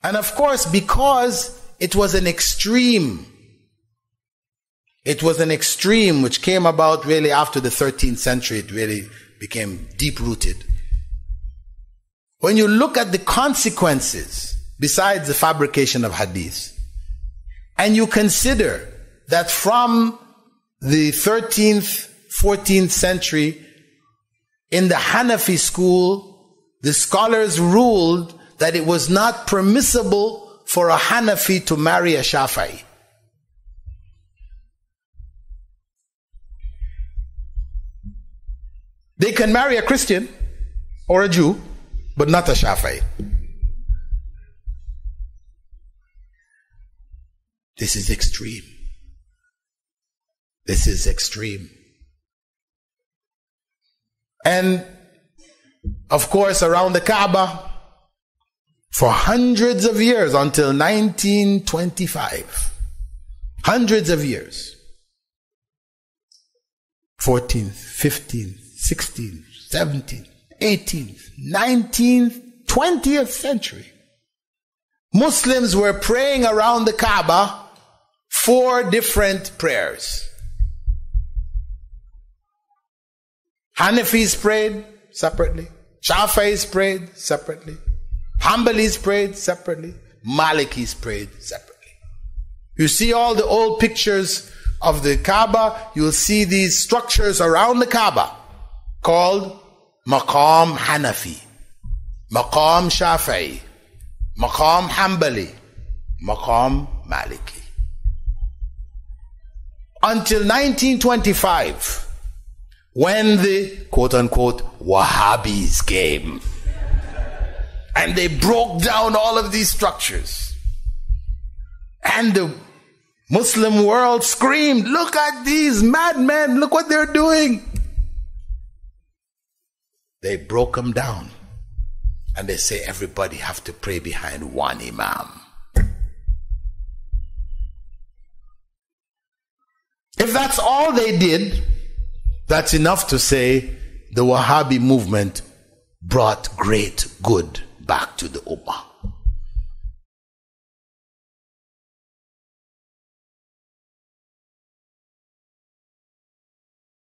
And of course, because it was an extreme which came about really after the 13th century. It really became deep-rooted. When you look at the consequences, besides the fabrication of hadith, and you consider that from the 13th, 14th century, in the Hanafi school, the scholars ruled that it was not permissible for a Hanafi to marry a Shafi'i. They can marry a Christian or a Jew, but not a Shafi'i. This is extreme. This is extreme. And of course, around the Kaaba, for hundreds of years, until 1925, hundreds of years, 14th, 15th, 16th, 17th, 18th, 19th, 20th century, Muslims were praying around the Kaaba 4 different prayers. Hanafis prayed separately, Shafi'is prayed separately, Hanbalis prayed separately, Malikis prayed separately. You see all the old pictures of the Kaaba, you'll see these structures around the Kaaba called Maqam Hanafi, Maqam Shafi'i, Maqam Hanbali, Maqam Maliki. Until 1925, when the quote-unquote Wahhabis came and they broke down all of these structures, and the Muslim world screamed, "Look at these madmen, look what they're doing." They broke them down and they say everybody have to pray behind one imam. If that's all they did, that's enough to say the Wahabi movement brought great good back to the Ummah.